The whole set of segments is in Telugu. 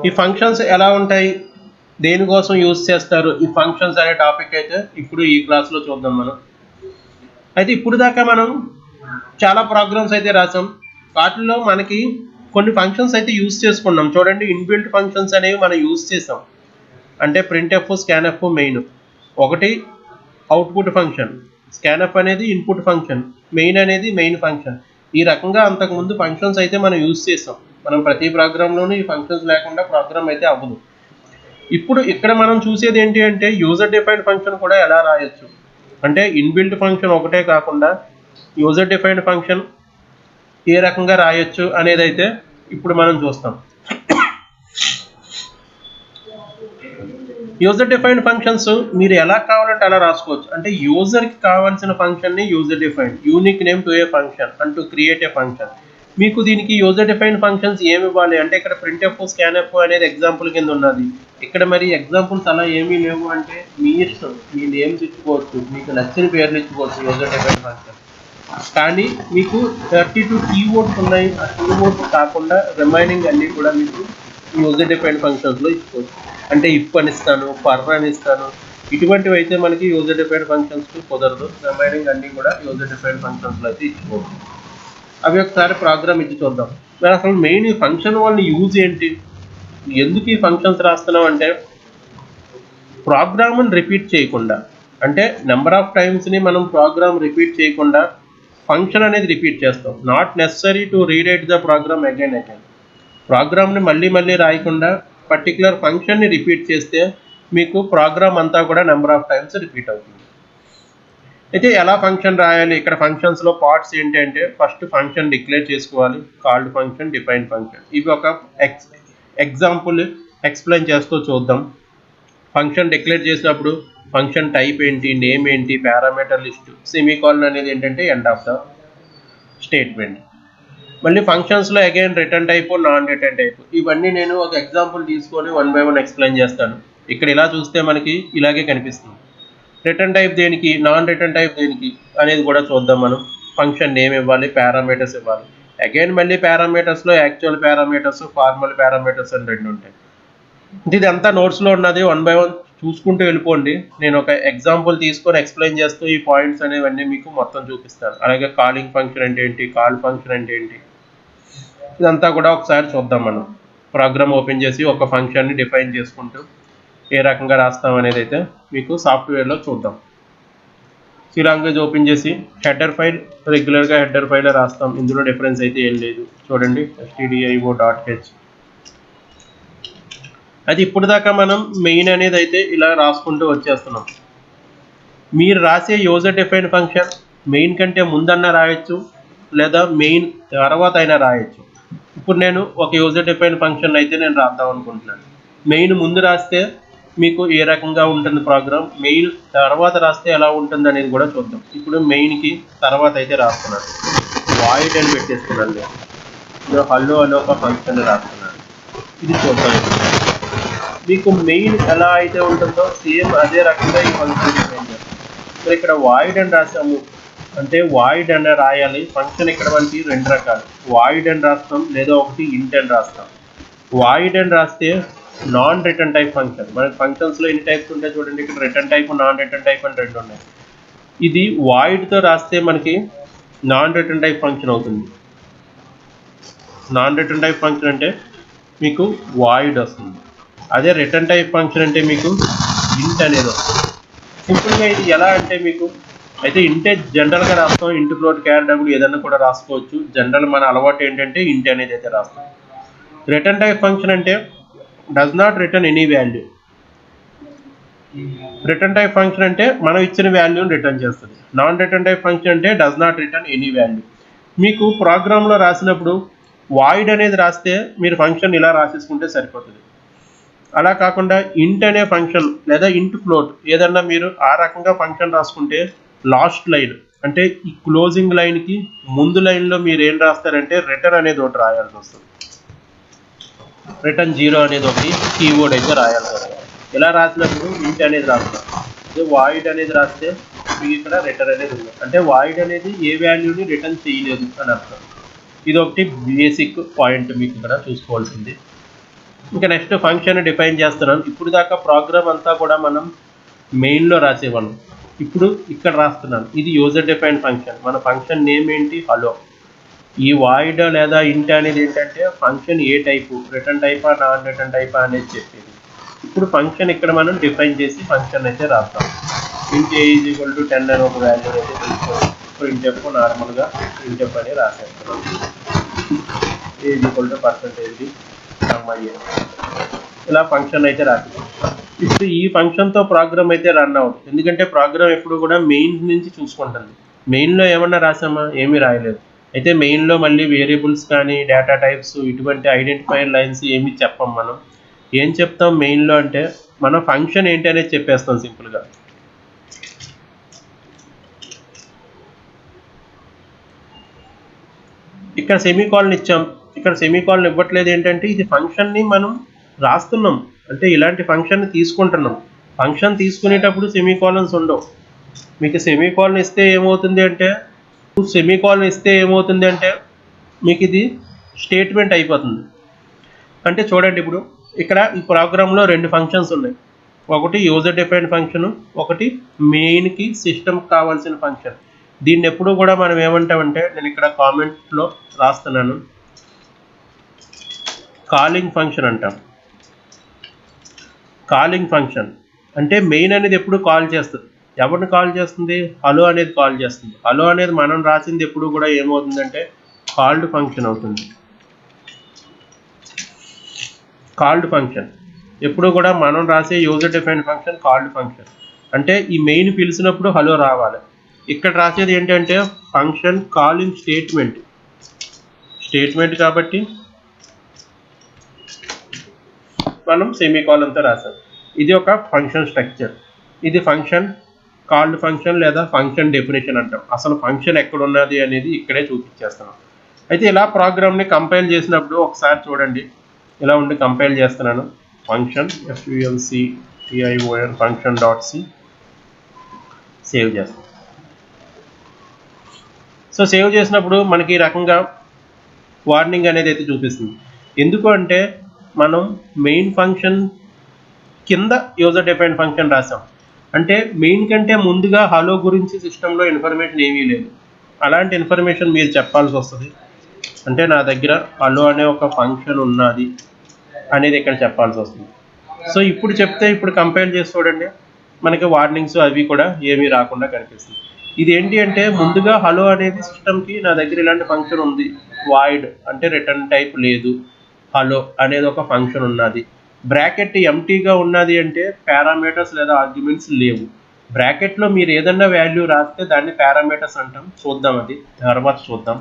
ఈ ఫంక్షన్స్ ఎలా ఉంటాయి, దేనికోసం యూజ్ చేస్తారు, ఈ ఫంక్షన్స్ అనే టాపిక్ అయితే ఇప్పుడు ఈ క్లాస్లో చూద్దాం మనం. అయితే ఇప్పుడు దాకా మనం చాలా ప్రోగ్రామ్స్ అయితే రాసాం. వాటిల్లో మనకి కొన్ని ఫంక్షన్స్ అయితే యూజ్ చేసుకున్నాం. చూడండి, ఇన్బిల్ట్ ఫంక్షన్స్ అనేవి మనం యూజ్ చేసాం. అంటే ప్రింట్ఎఫ్, స్కాన్ఎఫ్ మెయిన్. ఒకటి అవుట్పుట్ ఫంక్షన్, స్కాన్ఎఫ్ అనేది ఇన్పుట్ ఫంక్షన్, మెయిన్ అనేది మెయిన్ ఫంక్షన్. ఈ రకంగా అంతకుముందు ఫంక్షన్స్ అయితే మనం యూజ్ చేసాం. మనం ప్రతి ప్రోగ్రాంలోనూ ఈ ఫంక్షన్స్ లేకుండా ప్రోగ్రామ్ అయితే అవ్వదు. ఇప్పుడు ఇక్కడ మనం చూసేది ఏంటి అంటే యూజర్ డిఫైన్డ్ ఫంక్షన్ కూడా ఎలా రాయొచ్చు. అంటే ఇన్బిల్ట్ ఫంక్షన్ ఒకటే కాకుండా యూజర్ డిఫైన్డ్ ఫంక్షన్ ఏ రకంగా రాయొచ్చు అనేది అయితే ఇప్పుడు మనం చూస్తాం. యూజర్ డిఫైన్డ్ ఫంక్షన్స్ మీరు ఎలా కావాలంటే అలా రాసుకోవచ్చు. అంటే యూజర్కి కావాల్సిన ఫంక్షన్ని user defined, unique name to A function and to create a function. మీకు దీనికి యూజర్ డిఫైన్డ్ ఫంక్షన్స్ ఏమి ఇవ్వాలి అంటే ఇక్కడ ప్రింట్ఎఫ్, స్కాన్ఎఫ్ అనేది ఎగ్జాంపుల్ కింద ఉన్నది. ఇక్కడ మరి ఎగ్జాంపుల్స్ అలా ఏమీ లేవు అంటే మీ ఇష్టం, మీ నేమ్స్ ఇచ్చుకోవచ్చు, మీకు నచ్చిన పేర్లు ఇచ్చుకోవచ్చు యూజర్ డిఫైన్డ్ ఫంక్షన్. కానీ మీకు 32 కీవర్డ్స్ ఉన్నాయి. ఆ కీవర్డ్స్ కాకుండా రిమైనింగ్ అన్నీ కూడా మీకు యూజర్ డిఫైన్డ్ ఫంక్షన్స్లో ఇచ్చుకోవచ్చు. అంటే ఇఫ్ అని ఇస్తాను, ఫర్ అని ఇస్తాను, ఇటువంటివి అయితే మనకి యూజర్ డిఫైన్డ్ ఫంక్షన్స్ కుదరదు. రిమైనింగ్ అన్నీ కూడా యూజర్ డిఫైన్డ్ ఫంక్షన్స్లో అయితే ఇచ్చుకోవచ్చు. అవి ఒకసారి ప్రోగ్రామ్ ఇచ్చి చూద్దాం. మరి అసలు మెయిన్ ఈ ఫంక్షన్ వాళ్ళని యూజ్ ఏంటి, ఎందుకు ఈ ఫంక్షన్స్ రాస్తున్నాం అంటే ప్రోగ్రామ్ని రిపీట్ చేయకుండా, అంటే నెంబర్ ఆఫ్ టైమ్స్ని మనం ప్రోగ్రామ్ రిపీట్ చేయకుండా ఫంక్షన్ అనేది రిపీట్ చేస్తాం. Not necessary to rewrite the program again. ప్రోగ్రామ్ని మళ్ళీ మళ్ళీ రాయకుండా పర్టికులర్ ఫంక్షన్ని రిపీట్ చేస్తే మీకు ప్రోగ్రామ్ అంతా కూడా నెంబర్ ఆఫ్ టైమ్స్ రిపీట్ అవుతుంది. అయితే ఎలా ఫంక్షన్ రాయాలి, ఇక్కడ ఫంక్షన్స్లో పార్ట్స్ ఏంటి అంటే ఫస్ట్ ఫంక్షన్ డిక్లేర్ చేసుకోవాలి, కాల్డ్ ఫంక్షన్, డిఫైన్ ఫంక్షన్. ఇవి ఒక ఎగ్జాంపుల్ ఎక్స్ప్లెయిన్ చేస్తూ చూద్దాం. ఫంక్షన్ డిక్లేర్ చేసినప్పుడు ఫంక్షన్ టైప్ ఏంటి, నేమ్ ఏంటి, పారామీటర్ లిస్ట్, సెమీకాలన్ అనేది ఏంటంటే ఎండ్ ఆఫ్ ద స్టేట్మెంట్. మళ్ళీ ఫంక్షన్స్లో again return type, non return type, ఇవన్నీ నేను ఒక ఎగ్జాంపుల్ తీసుకొని 1 by 1 ఎక్స్ప్లెయిన్ చేస్తాను. ఇక్కడ ఇలా చూస్తే మనకి ఇలాగే కనిపిస్తుంది. రిటర్న్ టైప్ దేనికి, నాన్ రిటర్న్ టైప్ దేనికి అనేది కూడా చూద్దాం మనం. ఫంక్షన్ నేమ్ ఇవ్వాలి, పారామీటర్స్ ఇవ్వాలి. అగైన్ మళ్ళీ పారామీటర్స్లో యాక్చువల్ పారామీటర్స్, ఫార్మల్ పారామీటర్స్ అని రెండు ఉంటాయి. ఇది అంతా నోట్స్లో ఉన్నది. 1 by 1 చూసుకుంటూ వెళ్ళిపోండి. నేను ఒక ఎగ్జాంపుల్ తీసుకొని ఎక్స్ప్లెయిన్ చేస్తూ ఈ పాయింట్స్ అనేవన్నీ మీకు మొత్తం చూపిస్తాను. అలాగే కాలింగ్ ఫంక్షన్ అంటే ఏంటి, కాల్ ఫంక్షన్ అంటే ఏంటి, ఇదంతా కూడా ఒకసారి చూద్దాం. మనం ప్రోగ్రామ్ ఓపెన్ చేసి ఒక ఫంక్షన్ని డిఫైన్ చేసుకుంటూ ఏ రకంగా రాస్తాం అనేది అయితే మీకు సాఫ్ట్వేర్లో చూద్దాం. సి లాంగ్వేజ్ ఓపెన్ చేసి హెడర్ ఫైల్, రెగ్యులర్గా హెడర్ ఫైల్ రాస్తాం. ఇందులో డిఫరెన్స్ అయితే ఏం లేదు. చూడండి stdio.h. అది ఇప్పుడు దాకా మనం మెయిన్ అనేది అయితే ఇలా రాసుకుంటూ వచ్చేస్తున్నాం. మీరు రాసే యూజర్ డిఫైన్డ్ ఫంక్షన్ మెయిన్ కంటే ముందన్నా రాయొచ్చు, లేదా మెయిన్ తర్వాత అయినా రాయొచ్చు. ఇప్పుడు నేను ఒక యూజర్ డిఫైన్డ్ ఫంక్షన్ అయితే నేను రాద్దాం అనుకుంటున్నాను. మెయిన్ ముందు రాస్తే మీకు ఏ రకంగా ఉంటుంది ప్రోగ్రామ్, మెయిన్ తర్వాత రాస్తే ఎలా ఉంటుంది అనేది కూడా చూద్దాం. ఇప్పుడు మెయిన్కి తర్వాత అయితే రాస్తున్నాను, వాయిడ్ అని పెట్టేస్తున్నాను. నేను హలో అని ఒక ఫంక్షన్ రాస్తున్నాను. ఇది చూద్దాం. మీకు మెయిన్ ఎలా అయితే ఉంటుందో సేమ్ అదే రకంగా ఈ ఫంక్షన్ డిఫైన్ చేస్తాం. సో ఇక్కడ వాయిడ్ అని రాసాము అంటే వాయిడ్ అని రాయాలి. ఫంక్షన్ ఇక్కడ మనకి రెండు రకాలు, వాయిడ్ అని రాస్తాం, లేదా ఒకటి ఇంట్ అని రాస్తాం. వాయిడ్ అని రాస్తే నాన్ రిటర్న్ టైప్ ఫంక్షన్. మనకి ఫంక్షన్స్లో ఎన్ని టైప్స్ ఉంటాయి చూడండి, ఇక్కడ return type, non return type అని రెండు ఉన్నాయి. ఇది వాయిడ్తో రాస్తే మనకి నాన్ రిటర్న్ టైప్ ఫంక్షన్ అవుతుంది. నాన్ రిటర్న్ టైప్ ఫంక్షన్ అంటే మీకు వాయిడ్ వస్తుంది. అదే రిటర్న్ టైప్ ఫంక్షన్ అంటే మీకు ఇంట్ అనేది వస్తుంది. సింపుల్గా ఇది ఎలా అంటే మీకు అయితే ఇంటే జనరల్గా రాస్తాం, ఇంట్ ఫ్లోట్ క్యార్ డబుల్ ఏదైనా కూడా రాసుకోవచ్చు. జనరల్ మన అలవాటు ఏంటంటే ఇంట్ అనేది అయితే రాస్తాం. రిటర్న్ టైప్ ఫంక్షన్ అంటే does not return any value. Return type function అంటే మనం ఇచ్చిన వాల్యూని రిటర్న్ చేస్తుంది. నాన్ రిటర్న్ టైప్ ఫంక్షన్ అంటే does not return any value. మీకు ప్రోగ్రాంలో రాసినప్పుడు వాయిడ్ అనేది రాస్తే మీరు ఫంక్షన్ ఇలా రాసేసుకుంటే సరిపోతుంది. అలా కాకుండా ఇంట్ అనే ఫంక్షన్ లేదా ఇంట్ ఫ్లోట్ ఏదన్నా మీరు ఆ రకంగా ఫంక్షన్ రాసుకుంటే లాస్ట్ లైన్ అంటే ఈ క్లోజింగ్ లైన్కి ముందు లైన్లో మీరు ఏం రాస్తారంటే రిటర్న్ అనేది ఒకటి రాయాల్సి వస్తుంది. రిటర్న్ 0 అనేది ఒకటి కీవర్డ్ అయితే రాయాలి కదా. ఇలా రాసినప్పుడు ఇంట్ అనేది రాస్తాం. అదే వాయిడ్ అనేది రాస్తే మీకు ఇక్కడ రిటర్న్ అనేది ఉంది. అంటే వాయిడ్ అనేది ఏ వాల్యూని రిటర్న్ చేయలేదు అని అర్థం. ఇది ఒకటి బేసిక్ పాయింట్ మీకు ఇక్కడ చూసుకోవాల్సింది. ఇంకా నెక్స్ట్ ఫంక్షన్ డిఫైన్ చేస్తున్నాను. ఇప్పుడు దాకా ప్రోగ్రామ్ అంతా కూడా మనం మెయిన్లో రాసేవాళ్ళం. ఇప్పుడు ఇక్కడ రాస్తున్నాను. ఇది యూజర్ డిఫైన్ ఫంక్షన్. మన ఫంక్షన్ నేమ్ ఏంటి? హలో. ఈ వాయిడ్ లేదా ఇంట్ అనేది ఏంటంటే ఫంక్షన్ ఏ టైపు, రిటర్న్ టైపా నాన్ రిటర్న్ టైపా అనేది చెప్పేది. ఇప్పుడు ఫంక్షన్ ఇక్కడ మనం డిఫైన్ చేసి ఫంక్షన్ అయితే రాస్తాం. ఇంట్ ఏ ఈజ్ ఈక్వల్ టు 10 అని ఒక వాల్యూ అయితే తీసుకొని ప్రింట్ఎఫ్ నార్మల్గా ప్రింట్ఎఫ్ అని రాసేస్తున్నాం. ఏ ఈజ్ ఈక్వల్ టు పర్సెంటేజ్ ఇలా ఫంక్షన్ అయితే రాస్తాం. ఇప్పుడు ఈ ఫంక్షన్తో ప్రోగ్రామ్ అయితే రన్ అవుతుంది. ఎందుకంటే ప్రోగ్రామ్ ఎప్పుడు కూడా మెయిన్ నుంచి చూసుకుంటుంది. మెయిన్లో ఏమన్నా రాసామా? ఏమీ రాయలేదు. అయితే మెయిన్లో మళ్ళీ వేరియబుల్స్ కానీ డేటా టైప్స్ ఇటువంటి ఐడెంటిఫైర్ లైన్స్ ఏమి చెప్పం. మనం ఏం చెప్తాం మెయిన్లో అంటే మన ఫంక్షన్ ఏంటి అనేది చెప్పేస్తాం సింపుల్గా. ఇక్కడ సెమీకాలన్ ఇచ్చాం. ఇక్కడ సెమీకాలన్ ఇవ్వట్లేదు. ఏంటంటే ఇది ఫంక్షన్ని మనం రాస్తున్నాం, అంటే ఇలాంటి ఫంక్షన్ని తీసుకుంటున్నాం. ఫంక్షన్ తీసుకునేటప్పుడు సెమీకాలన్స్ ఉండవు. మీకు సెమీకాలన్ ఇస్తే ఏమవుతుంది అంటే మీకు ఇది స్టేట్మెంట్ అయిపోతుంది. అంటే చూడండి, ఇప్పుడు ఇక్కడ ఈ ప్రోగ్రాంలో 2 ఫంక్షన్స్ ఉన్నాయి. ఒకటి యూజర్ డిఫైన్డ్ ఫంక్షన్, ఒకటి మెయిన్కి సిస్టమ్కి కావాల్సిన ఫంక్షన్. దీన్ని ఎప్పుడు కూడా మనం ఏమంటామంటే, నేను ఇక్కడ కామెంట్లో రాస్తున్నాను, కాలింగ్ ఫంక్షన్ అంటాం. కాలింగ్ ఫంక్షన్ అంటే మెయిన్ అనేది ఎప్పుడు కాల్ చేస్తుంది. ఎవరిని కాల్ చేస్తుంది? హలో అనేది కాల్ చేస్తుంది. హలో అనేది మనం రాసింది ఎప్పుడు కూడా ఏమవుతుందంటే కాల్డ్ ఫంక్షన్ అవుతుంది. కాల్డ్ ఫంక్షన్ ఎప్పుడు కూడా మనం రాసే user defined function called function. అంటే ఈ మెయిన్ పిలిచినప్పుడు హలో రావాలి. ఇక్కడ రాసేది ఏంటంటే ఫంక్షన్ కాలింగ్ స్టేట్మెంట్ కాబట్టి మనం సెమీకాలన్తో రాసాం. ఇది ఒక ఫంక్షన్ స్ట్రక్చర్. ఇది ఫంక్షన్ కాల్డ్ ఫంక్షన్ లేదా ఫంక్షన్ డెఫినేషన్ అంటాం. అసలు ఫంక్షన్ ఎక్కడ ఉన్నది అనేది ఇక్కడే చూపించేస్తున్నాం. అయితే ఇలా ప్రోగ్రామ్ని కంపైల్ చేసినప్పుడు ఒకసారి చూడండి, ఇలా ఉండి కంపైల్ చేస్తున్నాను. ఫంక్షన్ function function.c సేవ్ చేస్తాం. సో సేవ్ చేసినప్పుడు మనకి ఈ రకంగా వార్నింగ్ అనేది అయితే చూపిస్తుంది. ఎందుకు అంటే మనం మెయిన్ ఫంక్షన్ కింద యూజర్ డిఫైన్డ్ ఫంక్షన్ రాసాం. అంటే మెయిన్ కంటే ముందుగా హలో గురించి సిస్టంలో ఇన్ఫర్మేషన్ ఏమీ లేదు. అలాంటి ఇన్ఫర్మేషన్ మీరు చెప్పాల్సి వస్తుంది. అంటే నా దగ్గర హలో అనే ఒక ఫంక్షన్ ఉన్నది అనేది ఇక్కడ చెప్పాల్సి వస్తుంది. సో ఇప్పుడు చెప్తే ఇప్పుడు కంపైల్ చేసి చూడండి, మనకి వార్నింగ్స్ అవి కూడా ఏమీ రాకుండా కనిపిస్తుంది. ఇది ఏంటి అంటే ముందుగా హలో అనేది సిస్టమ్కి నా దగ్గర ఇలాంటి ఫంక్షన్ ఉంది, వాయిడ్ అంటే రిటర్న్ టైప్ లేదు, హలో అనేది ఒక ఫంక్షన్ ఉన్నది, బ్రాకెట్ ఎంటీగా ఉన్నది అంటే పారామీటర్స్ లేదా ఆర్గ్యుమెంట్స్ లేవు. బ్రాకెట్లో మీరు ఏదన్నా వాల్యూ రాస్తే దాన్ని పారామీటర్స్ అంటాం. చూద్దాం, అది తర్వాత చూద్దాం.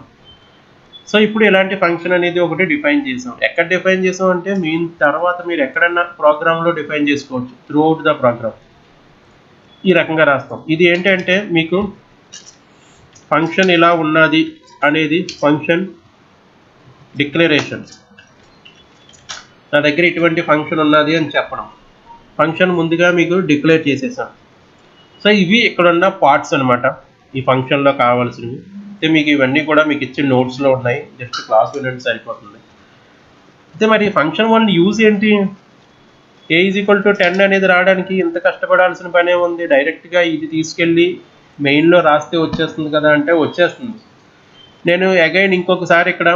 సో ఇప్పుడు ఇలాంటి ఫంక్షన్ అనేది ఒకటి డిఫైన్ చేసాం. ఎక్కడ డిఫైన్ చేసాం అంటే మెయిన్ తర్వాత మీరు ఎక్కడన్నా ప్రోగ్రాంలో డిఫైన్ చేసుకోవచ్చు. త్రూ అవుట్ ద ప్రోగ్రామ్ ఈ రకంగా రాస్తాం. ఇది ఏంటంటే మీకు ఫంక్షన్ ఇలా ఉన్నది అనేది ఫంక్షన్ డిక్లరేషన్. నా దగ్గర ఇటువంటి ఫంక్షన్ ఉన్నది అని చెప్పడం. ఫంక్షన్ ముందుగా మీకు డిక్లేర్ చేసేసాం. సో ఇవి ఇక్కడ ఉన్న పార్ట్స్ అనమాట ఈ ఫంక్షన్లో కావాల్సినవి. అయితే మీకు ఇవన్నీ కూడా మీకు ఇచ్చిన నోట్స్లో ఉన్నాయి, జస్ట్ క్లాస్ వినండి సరిపోతుంది. అయితే మరి ఫంక్షన్ వన్ యూజ్ ఏంటి? ఏ ఈజ్ ఈక్వల్ టు 10 అనేది రావడానికి ఇంత కష్టపడాల్సిన పనే ఉంది. డైరెక్ట్గా ఇది తీసుకెళ్ళి మెయిన్లో రాస్తే వచ్చేస్తుంది కదా అంటే వచ్చేస్తుంది. నేను అగైన్ ఇంకొకసారి ఇక్కడ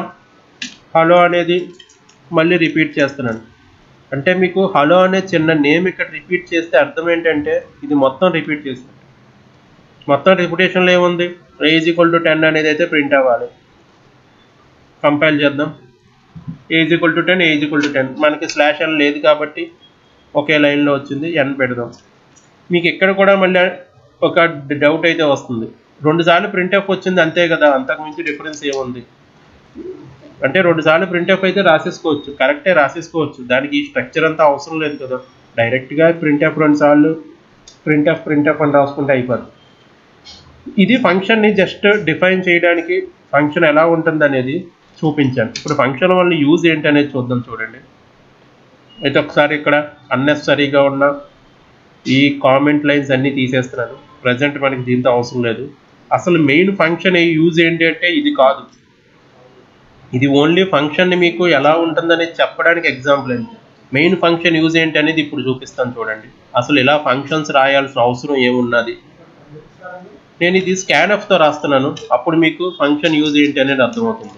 హలో అనేది మళ్ళీ రిపీట్ చేస్తున్నాను. అంటే మీకు హలో అనే చిన్న నేమ్ ఇక్కడ రిపీట్ చేస్తే అర్థం ఏంటంటే ఇది మొత్తం రిపీట్ చేస్తుంది. మొత్తం రిపిటేషన్లో ఏముంది? ఏ ఈజ్ ఈక్వల్ టు 10 అనేది అయితే ప్రింట్ అవ్వాలి. కంపైల్ చేద్దాం. A is equal to 10, A is equal to 10. మనకి స్లాష్ n లేదు కాబట్టి ఒకే లైన్లో వచ్చింది, n పెడదాం. మీకు ఇక్కడ కూడా మళ్ళీ ఒక డౌట్ అయితే వస్తుంది, 2 సార్లు ప్రింట్ఎఫ్ వచ్చింది అంతే కదా, అంతకుమించి డిఫరెన్స్ ఏముంది అంటే 2 సార్లు ప్రింట్ఎఫ్ అయితే రాసేసుకోవచ్చు, కరెక్టే రాసేసుకోవచ్చు, దానికి ఈ స్ట్రక్చర్ అంతా అవసరం లేదు కదా. డైరెక్ట్గా ప్రింట్ఎఫ్ 2 సార్లు ప్రింట్ఎఫ్ అని రాసుకుంటే అయిపోతుంది. ఇది ఫంక్షన్ని జస్ట్ డిఫైన్ చేయడానికి ఫంక్షన్ ఎలా ఉంటుంది అనేది చూపించాను. ఇప్పుడు ఫంక్షన్ వల్ల యూజ్ ఏంటి అనేది చూద్దాం. చూడండి, అయితే ఒకసారి ఇక్కడ అన్నెసరీగా ఉన్న ఈ కామెంట్ లైన్స్ అన్నీ తీసేస్తున్నాను. ప్రజెంట్ మనకి దీంతో అవసరం లేదు. అసలు మెయిన్ ఫంక్షన్ యూజ్ ఏంటి అంటే ఇది కాదు, ఇది ఓన్లీ ఫంక్షన్ని మీకు ఎలా ఉంటుందనేది చెప్పడానికి ఎగ్జాంపుల్ అండి. మెయిన్ ఫంక్షన్ యూజ్ ఏంటి అనేది ఇప్పుడు చూపిస్తాను చూడండి. అసలు ఇలా ఫంక్షన్స్ రాయాల్సిన అవసరం ఏమున్నది. నేను ఇది స్కాన్ఎఫ్తో రాస్తున్నాను, అప్పుడు మీకు ఫంక్షన్ యూజ్ ఏంటి అనేది అర్థమవుతుంది.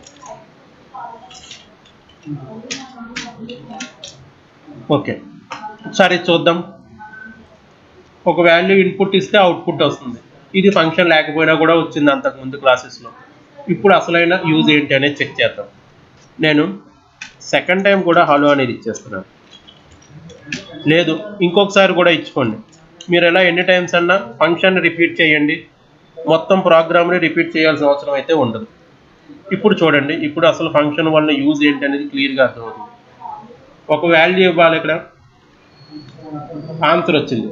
ఓకే, ఒకసారి చూద్దాం. ఒక వాల్యూ ఇన్పుట్ ఇస్తే అవుట్పుట్ వస్తుంది. ఇది ఫంక్షన్ లేకపోయినా కూడా వచ్చింది అంతకుముందు క్లాసెస్లో. ఇప్పుడు అసలైన యూజ్ ఏంటి అనేది చెక్ చేద్దాం. నేను సెకండ్ టైం కూడా హలో అనేది ఇచ్చేస్తున్నాను. లేదు, ఇంకొకసారి కూడా ఇచ్చుకోండి. మీరు ఎలా ఎన్ని టైమ్స్ అన్నా ఫంక్షన్ రిపీట్ చేయండి, మొత్తం ప్రోగ్రామ్ని రిపీట్ చేయాల్సిన అవసరం అయితే ఉండదు. ఇప్పుడు చూడండి, ఇప్పుడు అసలు ఫంక్షన్ వల్ల యూజ్ ఏంటి అనేది క్లియర్గా అర్థమవుతుంది. ఒక వాల్యూ ఇవ్వాలి, ఇక్కడ ఆన్సర్ వచ్చింది.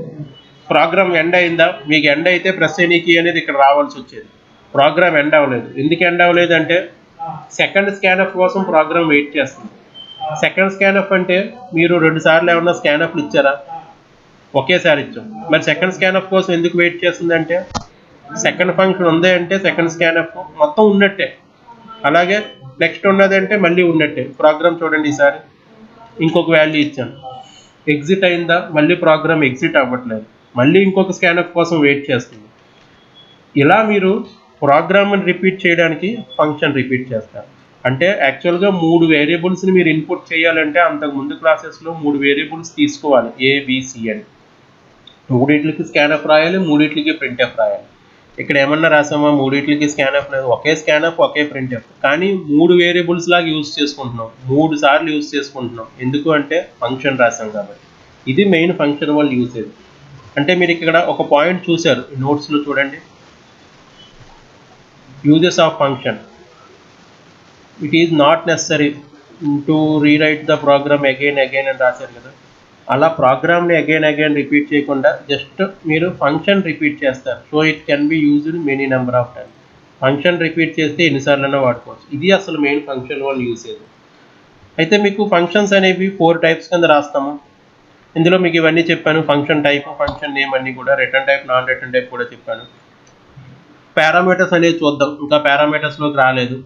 ప్రోగ్రామ్ ఎండ్ అయిందా? మీకు ఎండ్ అయితే ప్రెస్ ఎనీ కీ అనేది ఇక్కడ రావాల్సి వచ్చేది. ప్రోగ్రామ్ ఎండ్ అవ్వలేదు. ఎందుకు ఎండ్ అవ్వలేదు అంటే సెకండ్ స్కాన్ఎఫ్ కోసం ప్రోగ్రామ్ వెయిట్ చేస్తుంది. సెకండ్ స్కాన్ఎఫ్ అంటే మీరు 2 సార్లు ఏమన్నా స్కాన్ఎఫ్లు ఇచ్చారా? ఒకేసారి ఇచ్చాం. మరి సెకండ్ స్కాన్ఎఫ్ కోసం ఎందుకు వెయిట్ చేస్తుంది అంటే సెకండ్ ఫంక్షన్ ఉంది అంటే సెకండ్ స్కాన్ఎఫ్ మొత్తం ఉన్నట్టే, అలాగే నెక్స్ట్ ఉన్నది అంటే మళ్ళీ ఉన్నట్టే. ప్రోగ్రామ్ చూడండి, ఈసారి ఇంకొక వాల్యూ ఇచ్చాను, ఎగ్జిట్ అయిందా? మళ్ళీ ప్రోగ్రామ్ ఎగ్జిట్ అవ్వట్లేదు, మళ్ళీ ఇంకొక స్కాన్ఎఫ్ కోసం వెయిట్ చేస్తుంది. ఇలా మీరు ప్రోగ్రామ్ని రిపీట్ చేయడానికి ఫంక్షన్ రిపీట్ చేస్తారు. అంటే యాక్చువల్గా 3 వేరియబుల్స్ని మీరు ఇన్పుట్ చేయాలంటే అంతకు ముందు క్లాసెస్లో 3 వేరియబుల్స్ తీసుకోవాలి, ఏబిసి అని. 3 స్కాన్ఎఫ్ రాయాలి, 3 ప్రింట్ఎఫ్ రాయాలి. ఇక్కడ ఏమన్నా రాసామా? 3 స్కాన్ఎఫ్ లేదు, ఒకే స్కాన్ఎఫ్ ఒకే ప్రింట్ఎఫ్, కానీ 3 వేరియబుల్స్ లాగా యూజ్ చేసుకుంటున్నాం, 3 సార్లు యూజ్ చేసుకుంటున్నాం. ఎందుకు అంటే ఫంక్షన్ రాసాం కాబట్టి. ఇది మెయిన్ ఫంక్షన్ వల్ల యూసేజ్. అంటే మీరు ఇక్కడ ఒక పాయింట్ చూశారు, నోట్స్లో చూడండి, uses of function. It is not necessary to rewrite the program again అని రాశారు కదా. అలా ప్రోగ్రామ్ని అగైన్ రిపీట్ చేయకుండా జస్ట్ మీరు ఫంక్షన్ రిపీట్ చేస్తారు. So it can be used many number of time. Function repeat చేస్తే ఎన్నిసార్లైనా వాడుకోవచ్చు. ఇది అసలు మెయిన్ ఫంక్షన్ వల్ల యూసేజ్. అయితే మీకు ఫంక్షన్స్ అనేవి 4 టైప్స్ కింద రాస్తాము. ఇందులో మీకు ఇవన్నీ చెప్పాను, ఫంక్షన్ టైప్, ఫంక్షన్ నేమ్ అన్నీ కూడా, return type, non return type కూడా చెప్పాను. పారామీటర్స్ అనేది చూద్దాం, ఇంకా పారామీటర్స్లోకి రాలేదు.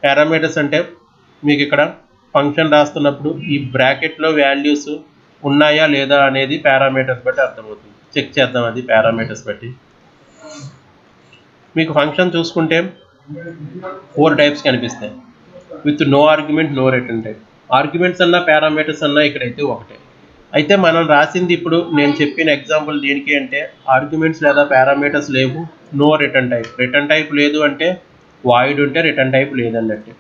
పారామీటర్స్ అంటే మీకు ఇక్కడ ఫంక్షన్ రాస్తున్నప్పుడు ఈ బ్రాకెట్లో వాల్యూస్ ఉన్నాయా లేదా అనేది పారామీటర్స్ బట్టి అర్థమవుతుంది. చెక్ చేద్దాం అది పారామీటర్స్ బట్టి. మీకు ఫంక్షన్ చూసుకుంటే 4 టైప్స్ కనిపిస్తాయి, with no argument, no return type. Arguments అన్నా పారామీటర్స్ అన్నా ఇక్కడైతే ఒకటే. అయితే మనం రాసింది ఇప్పుడు నేను చెప్పిన ఎగ్జాంపుల్ దేనికి అంటే ఆర్గ్యుమెంట్స్ లేదా పారామీటర్స్ లేవు, no return type. Return type లేదు అంటే వాయిడ్ ఉంటే రిటర్న్ టైప్ లేదన్నట్టు.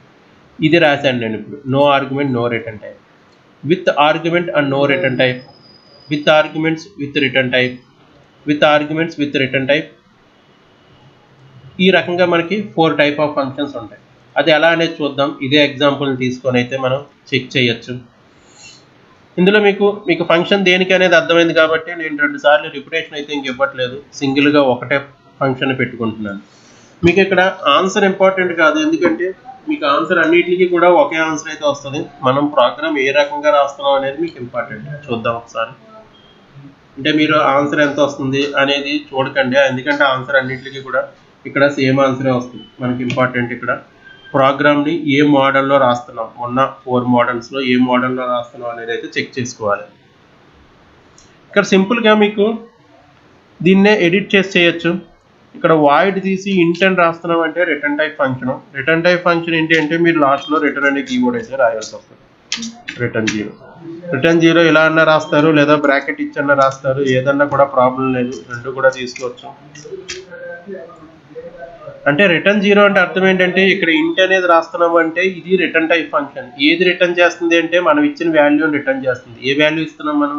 ఇది రాశాను నేను ఇప్పుడు, no argument, no return type, with argument and no return type, with arguments with return type, with arguments with return type. ఈ రకంగా మనకి 4 టైప్ ఆఫ్ ఫంక్షన్స్ ఉంటాయి. అది ఎలా అనేది చూద్దాం. ఇదే ఎగ్జాంపుల్ని తీసుకొని అయితే మనం చెక్ చేయొచ్చు. ఇందులో మీకు ఫంక్షన్ దేనికి అనేది అర్థమైంది కాబట్టి నేను 2 సార్లు రిపిటేషన్ అయితే ఇంక ఇవ్వట్లేదు, సింగిల్గా ఒకటే ఫంక్షన్ పెట్టుకుంటున్నాను. మీకు ఇక్కడ ఆన్సర్ ఇంపార్టెంట్ కాదు, ఎందుకంటే మీకు ఆన్సర్ అన్నిటికీ కూడా ఒకే ఆన్సర్ అయితే వస్తుంది. మనం ప్రోగ్రామ్ ఏ రకంగా రాస్తున్నాం అనేది మీకు ఇంపార్టెంట్. చూద్దాం ఒకసారి. అంటే మీరు ఆన్సర్ ఎంత వస్తుంది అనేది చూడకండి, ఎందుకంటే ఆన్సర్ అన్నిటికీ కూడా ఇక్కడ సేమ్ ఆన్సరే వస్తుంది. మనకి ఇంపార్టెంట్ ఇక్కడ ప్రోగ్రామ్ని ఏ మోడల్లో రాస్తున్నాం, ఉన్న 4 మోడల్స్లో ఏ మోడల్లో రాస్తున్నాం అనేది అయితే చెక్ చేసుకోవాలి. ఇక్కడ సింపుల్గా మీకు దీన్నే ఎడిట్ చేసి చేయొచ్చు. ఇక్కడ వాయిడ్ తీసి ఇంట్ అని రాస్తున్నాం అంటే return type function. Return type function ఏంటి అంటే మీరు లాస్ట్లో రిటర్న్ అనే కీవర్డ్ అయితే రాయాల్సి వస్తుంది. రిటర్న్ 0 ఇలా అన్నా రాస్తారు, లేదా బ్రాకెట్ ఇచ్చన్నా రాస్తారు, ఏదన్నా కూడా ప్రాబ్లం లేదు, 2 కూడా తీసుకోవచ్చు. అంటే రిటర్న్ 0 అంటే అర్థం ఏంటంటే ఇక్కడ ఇంట్ అనేది రాస్తున్నాం అంటే ఇది రిటర్న్ టైప్ ఫంక్షన్. ఏది రిటర్న్ చేస్తుంది అంటే మనం ఇచ్చిన వాల్యూని రిటర్న్ చేస్తుంది. ఏ వాల్యూ ఇస్తున్నాం మనం?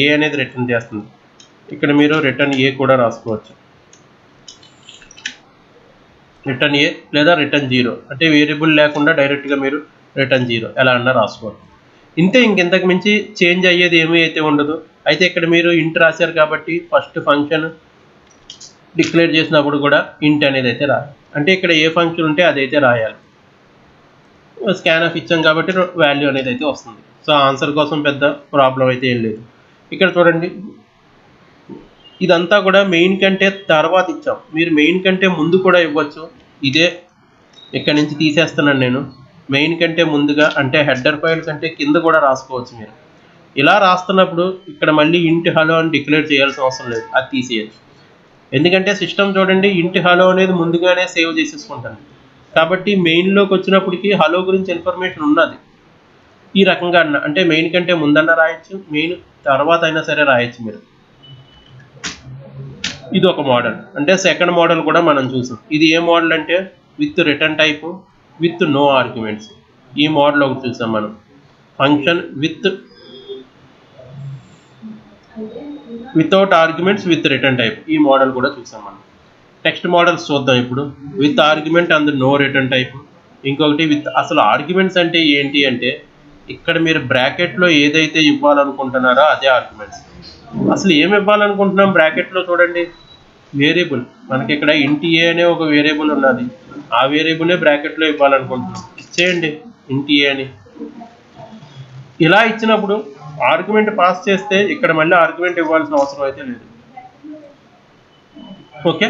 ఏ అనేది రిటర్న్ చేస్తుంది. ఇక్కడ మీరు రిటర్న్ ఏ కూడా రాసుకోవచ్చు, రిటర్న్ ఏ లేదా రిటర్న్ 0. అంటే వేరియబుల్ లేకుండా డైరెక్ట్గా మీరు రిటర్న్ 0 ఎలా అన్నా రాసుకోవచ్చు. ఇంతే, ఇంతకు మించి చేంజ్ అయ్యేది ఏమీ అయితే ఉండదు. అయితే ఇక్కడ మీరు ఇంట్ రాశారు కాబట్టి ఫస్ట్ ఫంక్షన్ డిక్లేర్ చేసినప్పుడు కూడా ఇంట్ అనేది అయితే రాయాలి. అంటే ఇక్కడ ఏ ఫంక్షన్ ఉంటే అదైతే రాయాలి. స్కాన్ఎఫ్ ఇచ్చాం కాబట్టి వాల్యూ అనేది అయితే వస్తుంది. సో ఆన్సర్ కోసం పెద్ద ప్రాబ్లం అయితే ఏం లేదు. ఇక్కడ చూడండి, ఇదంతా కూడా మెయిన్ కంటే తర్వాత ఇచ్చాం. మీరు మెయిన్ కంటే ముందు కూడా ఇవ్వచ్చు. ఇదే ఇక్కడ నుంచి తీసేస్తున్నాను నేను. మెయిన్ కంటే ముందుగా అంటే హెడర్ ఫైల్ కంటే కింద కూడా రాసుకోవచ్చు మీరు. ఇలా రాస్తున్నప్పుడు ఇక్కడ మళ్ళీ ఇంటి హలో అని డిక్లేర్ చేయాల్సిన అవసరం లేదు, అది తీసేయచ్చు. ఎందుకంటే సిస్టమ్ చూడండి ఇంటి హలో అనేది ముందుగానే సేవ్ చేసేసుకుంటాను కాబట్టి మెయిన్లోకి వచ్చినప్పటికీ హలో గురించి ఇన్ఫర్మేషన్ ఉన్నది. ఈ రకంగా అంటే మెయిన్ కంటే ముందన్న రాయొచ్చు, మెయిన్ తర్వాత అయినా సరే రాయొచ్చు మీరు. ఇది ఒక మోడల్. అంటే సెకండ్ మోడల్ కూడా మనం చూసాం. ఇది ఏ మోడల్ అంటే with return type with no arguments. ఈ మోడల్ ఒకటి చూసాం మనం. Function without arguments with return type, ఈ మోడల్ కూడా చూసాం మనం. నెక్స్ట్ మోడల్స్ చూద్దాం ఇప్పుడు. With argument and no return type. ఇంకొకటి విత్. అసలు ఆర్గ్యుమెంట్స్ అంటే ఏంటి అంటే ఇక్కడ మీరు బ్రాకెట్లో ఏదైతే ఇవ్వాలనుకుంటున్నారో అదే ఆర్గ్యుమెంట్స్. అసలు ఏమి ఇవ్వాలనుకుంటున్నాం బ్రాకెట్లో చూడండి, వేరియబుల్. మనకి ఇక్కడ ఇంటి ఏ అనే ఒక వేరియబుల్ ఉన్నది, ఆ వేరియబులే బ్రాకెట్లో ఇవ్వాలనుకుంటున్నాం. ఇచ్చేయండి ఇంటి ఏ అని. ఇలా ఇచ్చినప్పుడు ఆర్గ్యుమెంట్ పాస్ చేస్తే ఇక్కడ మళ్ళీ ఆర్గ్యుమెంట్ ఇవ్వాల్సిన అవసరం అయితే లేదు. ఓకే,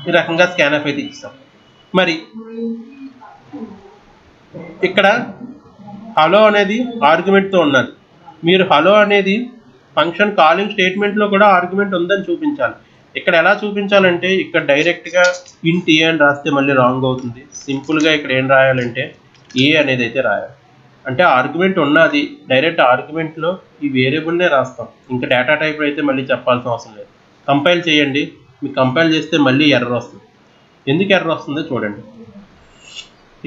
ఈ రకంగా స్కాన్ఎఫ్ అయితే ఇస్తాం. మరి ఇక్కడ హలో అనేది ఆర్గ్యుమెంట్తో ఉన్నది. మీరు హలో అనేది ఫంక్షన్ కాలింగ్ స్టేట్మెంట్లో కూడా ఆర్గ్యుమెంట్ ఉందని చూపించాలి. ఇక్కడ ఎలా చూపించాలంటే ఇక్కడ డైరెక్ట్గా ఇంట్ ఏ అని రాస్తే మళ్ళీ రాంగ్ అవుతుంది. సింపుల్గా ఇక్కడ ఏం రాయాలంటే ఏ అనేది అయితే రాయాలి. అంటే ఆర్గ్యుమెంట్ ఉన్నది, డైరెక్ట్ ఆర్గ్యుమెంట్లో ఈ వేరియబుల్నే రాస్తాం. ఇంకా డేటా టైప్ అయితే మళ్ళీ చెప్పాల్సిన అవసరం లేదు. కంపైల్ చేయండి, మీకు కంపైల్ చేస్తే మళ్ళీ ఎర్రర్ వస్తుంది. ఎందుకు ఎర్రర్ వస్తుందో చూడండి.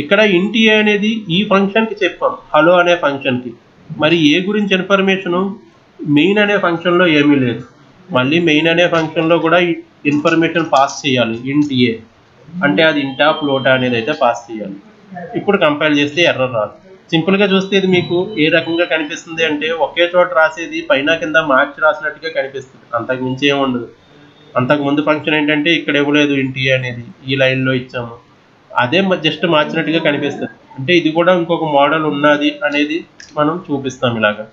ఇక్కడ ఇంటి ఏ అనేది ఈ ఫంక్షన్కి చెప్పాం, హలో అనే ఫంక్షన్కి. మరి ఏ గురించి ఇన్ఫర్మేషను మెయిన్ అనే ఫంక్షన్లో ఏమీ లేదు. మళ్ళీ మెయిన్ అనే ఫంక్షన్లో కూడా ఇన్ఫర్మేషన్ పాస్ చేయాలి. ఇంటి ఏ అంటే అది ఇంటా ఫ్లోటా అనేది అయితే పాస్ చేయాలి. ఇప్పుడు కంపైల్ చేస్తే ఎర్రర్ రాదు. సింపుల్గా చూస్తే ఇది మీకు ఏ రకంగా కనిపిస్తుంది అంటే ఒకే చోట రాసేది పైన కింద మార్చి రాసినట్టుగా కనిపిస్తుంది, అంతకు మించి ఏముండదు. అంతకుముందు ఫంక్షన్ ఏంటంటే ఇక్కడ ఇవ్వలేదు ఇంటి అనేది, ఈ లైన్లో ఇచ్చాము, అదే జస్ట్ మార్చినట్టుగా కనిపిస్తుంది. అంటే ఇది కూడా ఇంకొక మోడల్ ఉన్నది అనేది మనం చూపిస్తాం ఇలాగా.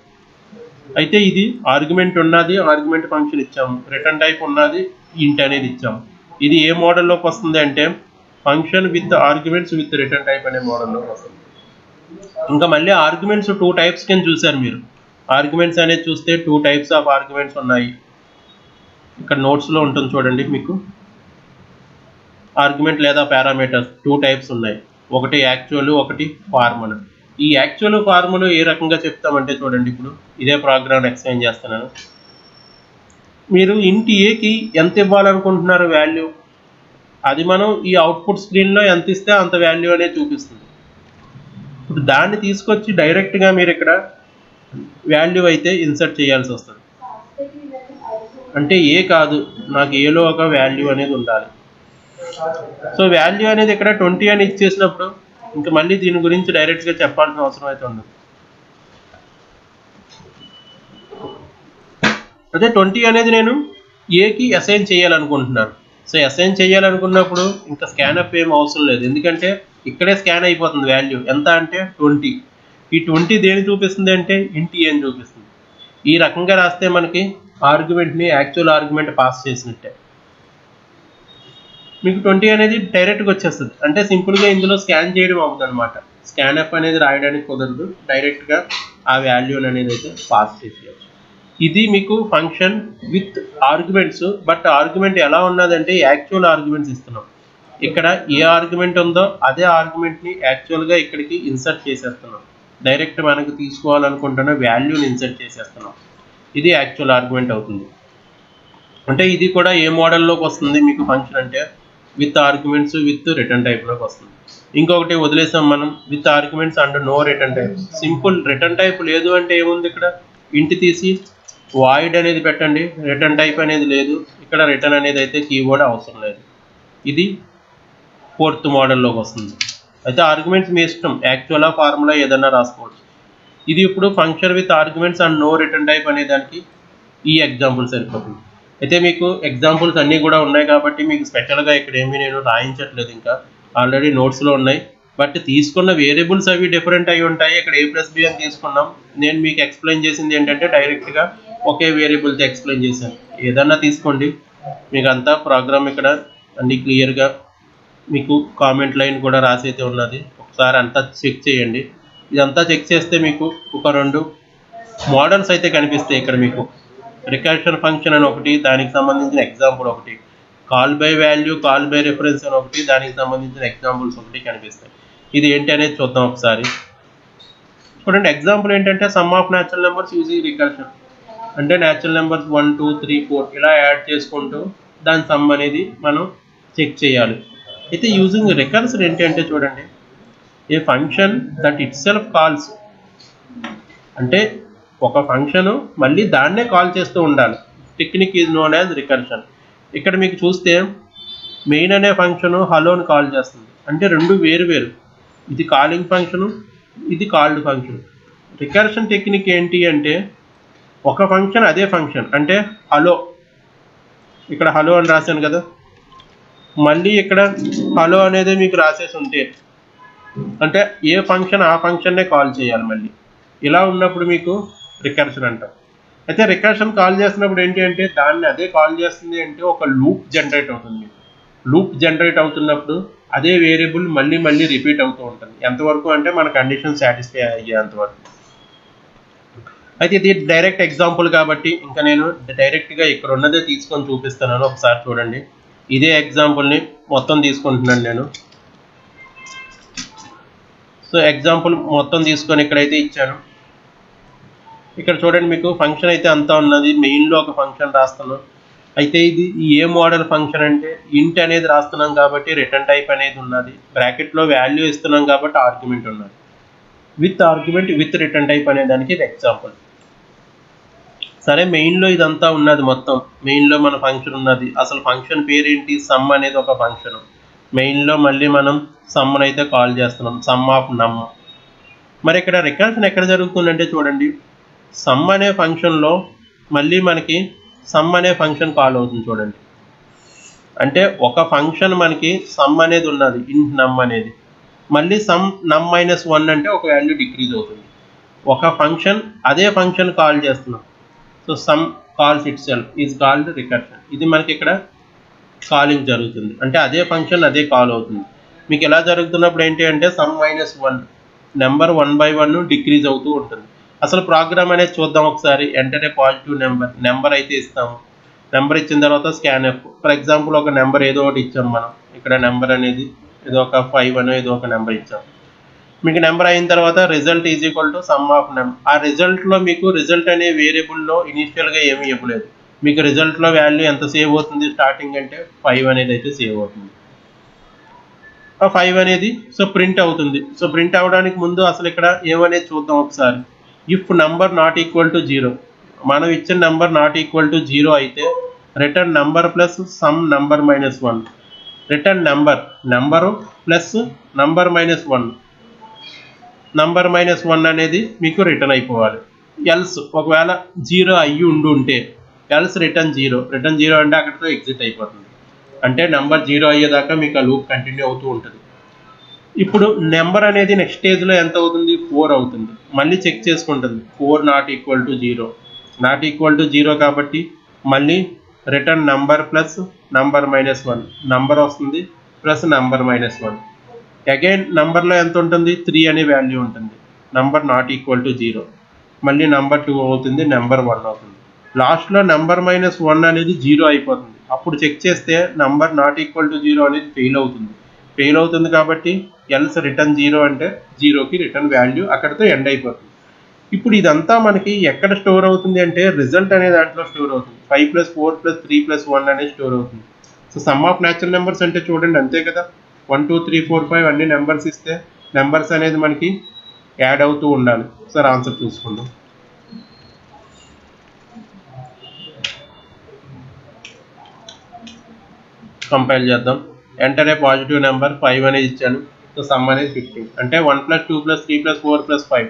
అయితే ఇది ఆర్గ్యుమెంట్ ఉన్నది, ఆర్గ్యుమెంట్ ఫంక్షన్ ఇచ్చాము, రిటర్న్ టైప్ ఉన్నది, ఇంట్ అనేది ఇచ్చాము. ఇది ఏ మోడల్లోకి వస్తుంది అంటే function with arguments with return type అనే మోడల్లోకి వస్తుంది. ఇంకా మళ్ళీ ఆర్గ్యుమెంట్స్ 2 టైప్స్ కింద చూసారు మీరు. ఆర్గ్యుమెంట్స్ అనేది చూస్తే 2 టైప్స్ ఆఫ్ ఆర్గ్యుమెంట్స్ ఉన్నాయి. ఇక్కడ నోట్స్లో ఉంటుంది చూడండి మీకు. ఆర్గ్యుమెంట్ లేదా పారామీటర్స్ 2 టైప్స్ ఉన్నాయి, ఒకటి యాక్చువల్, ఒకటి ఫార్మల్. ఈ యాక్చువల్ ఫార్మల్ ఏ రకంగా చెప్తామంటే చూడండి, ఇప్పుడు ఇదే ప్రోగ్రామ్ ఎక్స్ప్లెయిన్ చేస్తున్నాను. మీరు ఇంటి ఏకి ఎంత ఇవ్వాలనుకుంటున్నారు వాల్యూ, అది మనం ఈ అవుట్పుట్ స్క్రీన్లో ఎంత ఇస్తే అంత వాల్యూ అనేది చూపిస్తుంది. ఇప్పుడు దాన్ని తీసుకొచ్చి డైరెక్ట్గా మీరు ఇక్కడ వాల్యూ అయితే ఇన్సర్ట్ చేయాల్సి వస్తుంది. అంటే ఏ కాదు, నాకు ఏలో ఒక వాల్యూ అనేది ఉండాలి. సో వాల్యూ అనేది ఇక్కడ 20 అని ఇచ్చేసినప్పుడు ఇంకా మళ్ళీ దీని గురించి డైరెక్ట్గా చెప్పాల్సిన అవసరం అయితే ఉండదు. అదే 20 అనేది నేను ఏకి అసైన్ చేయాలనుకుంటున్నాను. సో అసైన్ చేయాలనుకున్నప్పుడు ఇంకా స్కాన్అప్ ఏం అవసరం లేదు, ఎందుకంటే ఇక్కడే స్కాన్ అయిపోతుంది వాల్యూ. ఎంత అంటే 20. ఈ 20 దేని చూపిస్తుంది అంటే ఇంటి అని చూపిస్తుంది. ఈ రకంగా రాస్తే మనకి ఆర్గ్యుమెంట్ని యాక్చువల్ ఆర్గ్యుమెంట్ పాస్ చేసినట్టే. మీకు 20 అనేది డైరెక్ట్గా వచ్చేస్తుంది. అంటే సింపుల్గా ఇందులో స్కాన్ చేయడం అవుతుంది అనమాట. స్కాన్ఎఫ్ అనేది రాయడానికి కుదరదు, డైరెక్ట్గా ఆ వాల్యూని అనేది అయితే పాస్ చేసేయచ్చు. ఇది మీకు function with arguments. But argument ఎలా ఉన్నదంటే యాక్చువల్ ఆర్గ్యుమెంట్స్ ఇస్తున్నాం. ఇక్కడ ఏ ఆర్గ్యుమెంట్ ఉందో అదే ఆర్గ్యుమెంట్ని యాక్చువల్గా ఇక్కడికి ఇన్సర్ట్ చేసేస్తున్నాం. డైరెక్ట్ మనకు తీసుకోవాలనుకుంటున్న వాల్యూని ఇన్సర్ట్ చేసేస్తున్నాం. ఇది యాక్చువల్ ఆర్గ్యుమెంట్ అవుతుంది. అంటే ఇది కూడా ఏ మోడల్లోకి వస్తుంది మీకు ఫంక్షన్ అంటే విత్ ఆర్గ్యుమెంట్స్ విత్ రిటర్న్ టైప్లోకి వస్తుంది. ఇంకొకటి వదిలేసాం మనం, with arguments and no return type. Simple return type లేదు అంటే ఏముంది, ఇక్కడ ఇంటి తీసి వాయిడ్ అనేది పెట్టండి, రిటర్న్ టైప్ అనేది లేదు, ఇక్కడ రిటర్న్ అనేది అయితే కీవర్డ్ అవసరం లేదు. ఇది 4th మోడల్లోకి వస్తుంది. అయితే ఆర్గ్యుమెంట్స్ మీ ఇష్టం, యాక్చువల్గా ఫార్ములా ఏదన్నా రాసుకోవచ్చు. ఇది ఇప్పుడు function with arguments and no return type అనే దానికి ఈ ఎగ్జాంపుల్ సరిపోతుంది. అయితే మీకు ఎగ్జాంపుల్స్ అన్నీ కూడా ఉన్నాయి కాబట్టి మీకు స్పెషల్గా ఇక్కడ ఏమీ నేను రాయించట్లేదు, ఇంకా ఆల్రెడీ నోట్స్లో ఉన్నాయి. బట్ తీసుకున్న వేరియబుల్స్ అవి డిఫరెంట్ అయి ఉంటాయి. ఇక్కడ A+B అని తీసుకున్నాం. నేను మీకు ఎక్స్ప్లెయిన్ చేసింది ఏంటంటే డైరెక్ట్గా ఒకే వేరియబుల్తో ఎక్స్ప్లెయిన్ చేశాను. ఏదన్నా తీసుకోండి, మీకు అంతా ప్రోగ్రామ్ ఇక్కడ అన్ని క్లియర్గా మీకు కామెంట్ లైన్ కూడా రాసైతే ఉన్నది. ఒకసారి అంతా చెక్ చేయండి. ఇదంతా చెక్ చేస్తే మీకు ఒక 2 మోడల్స్ అయితే కనిపిస్తాయి ఇక్కడ మీకు. రికర్షన్ ఫంక్షన్ అని ఒకటి, దానికి సంబంధించిన ఎగ్జాంపుల్ ఒకటి, call by value, call by reference అని ఒకటి, దానికి సంబంధించిన ఎగ్జాంపుల్స్ ఒకటి కనిపిస్తాయి. ఇది ఏంటి అనేది చూద్దాం ఒకసారి. చూడండి, ఎగ్జాంపుల్ ఏంటంటే some of natural numbers using recursion. అంటే న్యాచురల్ నెంబర్స్ 1 2 3 4 ఇలా యాడ్ చేసుకుంటూ దాని సమ్ అనేది మనం చెక్ చేయాలి. అయితే యూజింగ్ రికర్షన్ ఏంటి అంటే చూడండి, a function that itself calls, అంటే ఒక ఫంక్షన్ మళ్ళీ దాన్నే కాల్ చేస్తూ ఉండాలి. Technique is known as recursion. ఇక్కడ మీకు చూస్తే మెయిన్ అనే ఫంక్షన్ హలోని కాల్ చేస్తుంది, అంటే రెండు వేరు వేరు. ఇది కాలింగ్ ఫంక్షను, ఇది కాల్డ్ ఫంక్షన్. రికర్షన్ టెక్నిక్ ఏంటి అంటే ఒక ఫంక్షన్ అదే ఫంక్షన్, అంటే హలో, ఇక్కడ హలో అని రాశాను కదా, మళ్ళీ ఇక్కడ హలో అనేది మీకు రాసేసి ఉంటే అంటే ఏ ఫంక్షన్ ఆ ఫంక్షన్నే కాల్ చేయాలి మళ్ళీ. ఇలా ఉన్నప్పుడు మీకు రికర్షన్ అంటాం. అయితే రికర్షన్ కాల్ చేస్తున్నప్పుడు ఏంటి అంటే దాన్ని అదే కాల్ చేస్తుంది అంటే ఒక లూప్ జనరేట్ అవుతుంది. లూప్ జనరేట్ అవుతున్నప్పుడు అదే వేరియబుల్ మళ్ళీ మళ్ళీ రిపీట్ అవుతూ ఉంటుంది. ఎంతవరకు అంటే మన కండిషన్ సాటిస్ఫై అయ్యేంతవరకు. అయితే ఇది డైరెక్ట్ ఎగ్జాంపుల్ కాబట్టి ఇంకా నేను డైరెక్ట్గా ఇక్కడ ఉన్నదే తీసుకొని చూపిస్తున్నాను. ఒకసారి చూడండి, ఇదే ఎగ్జాంపుల్ని మొత్తం తీసుకుంటున్నాను నేను. సో ఎగ్జాంపుల్ మొత్తం తీసుకొని ఇక్కడైతే ఇచ్చాను. ఇక్కడ చూడండి, మీకు ఫంక్షన్ అయితే అంతా ఉన్నది. మెయిన్లో ఒక ఫంక్షన్ రాస్తున్నాం. అయితే ఇది ఏ మోడల్ ఫంక్షన్ అంటే ఇంట్ అనేది రాస్తున్నాం కాబట్టి రిటర్న్ టైప్ అనేది ఉన్నది. బ్రాకెట్లో వాల్యూ ఇస్తున్నాం కాబట్టి ఆర్గ్యుమెంట్ ఉన్నది. With argument with return type అనే దానికి ఇది ఎగ్జాంపుల్. సరే, మెయిన్లో ఇదంతా ఉన్నది, మొత్తం మెయిన్లో మన ఫంక్షన్ ఉన్నది. అసలు ఫంక్షన్ పేరు ఏంటి? సమ్ అనేది ఒక ఫంక్షన్. మెయిన్లో మళ్ళీ మనం సమ్ని అయితే కాల్ చేస్తున్నాం, సమ్ ఆఫ్ నమ్. మరి ఇక్కడ రికర్షన్ ఎక్కడ జరుగుతుందంటే చూడండి, సమ్ అనే ఫంక్షన్లో మళ్ళీ మనకి సమ్ అనే ఫంక్షన్ కాల్ అవుతుంది. చూడండి, అంటే ఒక ఫంక్షన్ మనకి సమ్ అనేది ఉన్నది, ఇంట్ నమ్ అనేది. మళ్ళీ సమ్ నమ్ -1 అంటే ఒక వాల్యూ డిక్రీజ్ అవుతుంది. ఒక ఫంక్షన్ అదే ఫంక్షన్ కాల్ చేస్తున్నాం. So some calls it self is called recursion. ఇది మనకి ఇక్కడ కాలింగ్ జరుగుతుంది, అంటే అదే ఫంక్షన్ అదే కాల్ అవుతుంది. మీకు ఎలా జరుగుతున్నప్పుడు ఏంటి అంటే సమ్ -1 నెంబర్ 1 by 1 డిక్రీజ్ అవుతూ ఉంటుంది. అసలు ప్రోగ్రామ్ అనేది చూద్దాం ఒకసారి. ఎంటర్ ఏ పాజిటివ్ నెంబర్ అయితే ఇస్తాము. నెంబర్ ఇచ్చిన తర్వాత స్కాన్ఎఫ్. ఫర్ ఎగ్జాంపుల్ ఒక నెంబర్ ఏదో ఒకటి ఇచ్చాం మనం. ఇక్కడ నెంబర్ అనేది ఏదో ఒక 5 అని ఏదో ఒక నెంబర్ ఇచ్చాం. మీకు నెంబర్ అయిన తర్వాత result is equal to some of number. ఆ రిజల్ట్లో మీకు రిజల్ట్ అనే వేరియబుల్లో ఇనీషియల్గా ఏమీ ఇవ్వలేదు. మీకు రిజల్ట్లో వాల్యూ ఎంత సేవ్ అవుతుంది స్టార్టింగ్ అంటే 5 అనేది అయితే సేవ్ అవుతుంది. ఆ 5 అనేది సో ప్రింట్ అవుతుంది. సో ప్రింట్ అవ్వడానికి ముందు అసలు ఇక్కడ ఏమనేది చూద్దాం ఒకసారి. If number not equal to 0, మనం ఇచ్చిన నెంబర్ నాట్ ఈక్వల్ టు 0 అయితే return number plus some number -1. Return number plus number -1. Number -1 అనేది మీకు రిటర్న్ అయిపోవాలి. ఎల్స్ ఒకవేళ 0 అయ్యి ఉంటే ఎల్స్ రిటర్న్ 0. రిటర్న్ 0 అంటే అక్కడితో ఎగ్జిట్ అయిపోతుంది. అంటే నెంబర్ 0 అయ్యేదాకా మీకు ఆ లూప్ కంటిన్యూ అవుతూ ఉంటుంది. ఇప్పుడు నెంబర్ అనేది నెక్స్ట్ స్టేజ్లో ఎంత అవుతుంది? 4 అవుతుంది. మళ్ళీ చెక్ చేసుకుంటుంది. 4 not equal to 0. Not equal to 0 కాబట్టి మళ్ళీ return number plus number -1. Number వస్తుంది ప్లస్ నంబర్ -1. అగైన్ నంబర్లో ఎంత ఉంటుంది? 3 అనే వాల్యూ ఉంటుంది. Number not equal to 0. మళ్ళీ నంబర్ 2 అవుతుంది, నెంబర్ 1 అవుతుంది. లాస్ట్లో నెంబర్ -1 అనేది 0 అయిపోతుంది. అప్పుడు చెక్ చేస్తే నంబర్ నాట్ ఈక్వల్ టు 0 అనేది ఫెయిల్ అవుతుంది. ఫెయిల్ అవుతుంది కాబట్టి ఎల్స్ రిటర్న్ 0 అంటే 0కి రిటర్న్ వాల్యూ అక్కడితో ఎండ్ అయిపోతుంది. ఇప్పుడు ఇదంతా మనకి ఎక్కడ స్టోర్ అవుతుంది అంటే రిజల్ట్ అనే దాంట్లో స్టోర్ అవుతుంది. 5 + 4 + 3 + 1 అనేది స్టోర్ అవుతుంది. So some of natural numbers అంటే చూడండి అంతే కదా, 1 2 3 4 5 అన్ని నెంబర్స్ ఇస్తే నెంబర్స్ అనేది మనకి యాడ్ అవుతూ ఉండాలి. సార్ ఆన్సర్ చూసుకుందాం. కంపైల్ చేద్దాం. ఎంటర్ ఏ పాజిటివ్ నెంబర్ 5 అనేది ఇచ్చాను. సో సమ్ అనేది 15. అంటే 1 + 2 + 3 + 4 + 5.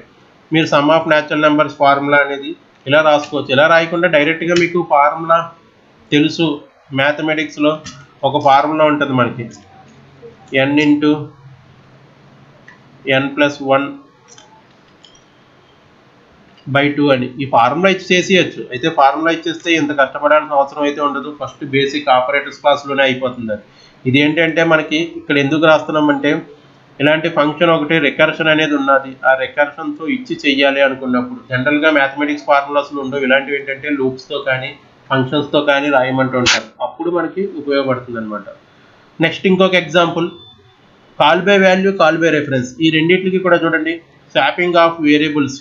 మీరు some of natural numbers formula అనేది ఇలా రాసుకోవచ్చు. ఇలా రాయకుండా డైరెక్ట్గా మీకు ఫార్ములా తెలుసు. మ్యాథమెటిక్స్లో ఒక ఫార్ములా ఉంటుంది మనకి, n × n + 1/2 అని. ఈ ఫార్ములా ఇచ్చేసేయచ్చు. అయితే ఫార్ములా ఇచ్చేస్తే ఇంత కష్టపడాల్సిన అవసరం అయితే ఉండదు. ఫస్ట్ బేసిక్ ఆపరేటర్స్ క్లాస్లోనే అయిపోతుంది అది. ఇది ఏంటంటే మనకి ఇక్కడ ఎందుకు రాస్తున్నామంటే ఇలాంటి ఫంక్షన్ ఒకటి రికర్షన్ అనేది ఉన్నది. ఆ రికర్షన్తో ఇచ్చి చెయ్యాలి అనుకున్నప్పుడు జనరల్గా మ్యాథమెటిక్స్ ఫార్ములాస్లో ఉండవు. ఇలాంటివి ఏంటంటే లూప్స్తో కానీ ఫంక్షన్స్తో కానీ రాయమంటూ ఉంటారు. అప్పుడు మనకి ఉపయోగపడుతుంది అనమాట. నెక్స్ట్ ఇంకొక example call by value, call by reference. ఈ రెండింటికి కూడా చూడండి swapping of variables,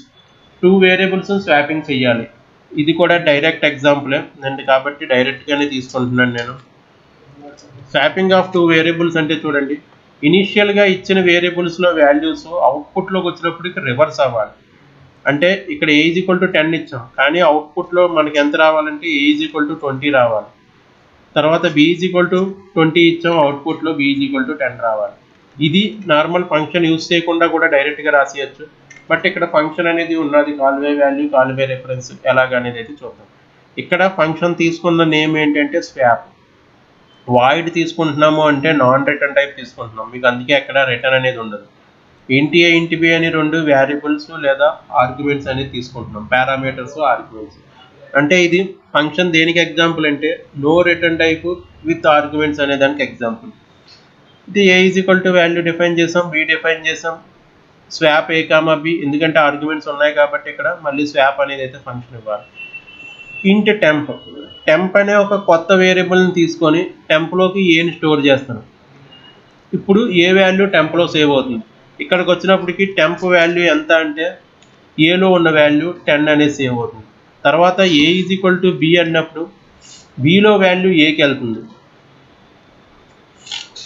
2 variables swapping చేయాలి. ఇది కూడా డైరెక్ట్ ఎగ్జాంపులే అండి కాబట్టి డైరెక్ట్గానే తీసుకుంటున్నాను నేను. స్వాపింగ్ ఆఫ్ 2 వేరియబుల్స్ అంటే చూడండి ఇనీషియల్గా ఇచ్చిన వేరియబుల్స్లో వాల్యూస్ అవుట్పుట్లోకి వచ్చినప్పటికి రివర్స్ అవ్వాలి. అంటే ఇక్కడ ఏ ఈజ్ ఈక్వల్ టు 10 ఇచ్చాం, కానీ అవుట్పుట్లో మనకి ఎంత రావాలంటే ఏ ఈజ్ ఈక్వల్ టు 20 రావాలి. తర్వాత బి ఈజ్ ఈక్వల్ టు 20 ఇచ్చాం, అవుట్పుట్లో బి ఈజ్ ఈక్వల్ టు 10 రావాలి. ఇది నార్మల్ ఫంక్షన్ యూజ్ చేయకుండా కూడా డైరెక్ట్గా రాసేయచ్చు. బట్ ఇక్కడ ఫంక్షన్ అనేది ఉన్నది, call by value, call by reference ఎలాగనేది అయితే చూద్దాం. ఇక్కడ ఫంక్షన్ తీసుకున్న నేమ్ ఏంటంటే స్వాప్. వాయిడ్ తీసుకుంటున్నాము అంటే నాన్ రిటర్న్ టైప్ తీసుకుంటున్నాం, మీకు అందుకే అక్కడ రిటర్న్ అనేది ఉండదు. ఇంటి ఏ ఇంటి బి అని 2 వేరియబుల్స్ లేదా ఆర్గ్యుమెంట్స్ అనేది తీసుకుంటున్నాం, పారామీటర్స్ ఆర్గ్యుమెంట్స్. అంటే ఇది ఫంక్షన్ దేనికి ఎగ్జాంపుల్ అంటే no return type with arguments అనే దానికి ఎగ్జాంపుల్. ఇది A is equal to value define చేసాం, బి డిఫైన్ చేసాం, స్వాప్ ఏ కామా బి, ఎందుకంటే ఆర్గ్యుమెంట్స్ ఉన్నాయి కాబట్టి ఇక్కడ మళ్ళీ స్వాప్ అనేది అయితే ఫంక్షన్ ఇవ్వాలి. ఇంట్ టెంప్, టెంప్ అనే ఒక కొత్త వేరియబుల్ని తీసుకొని టెంప్లోకి ఏని స్టోర్ చేస్తాను. ఇప్పుడు ఏ వాల్యూ టెంప్లో సేవ్ అవుతుంది. ఇక్కడికి వచ్చినప్పటికి టెంప్ వాల్యూ ఎంత అంటే ఏలో ఉన్న వాల్యూ 10 అనేది సేవ్ అవుతుంది. తర్వాత ఏ ఈజ్ ఈక్వల్ టు బి అన్నప్పుడు బిలో వాల్యూ ఏకి వెళ్తుంది.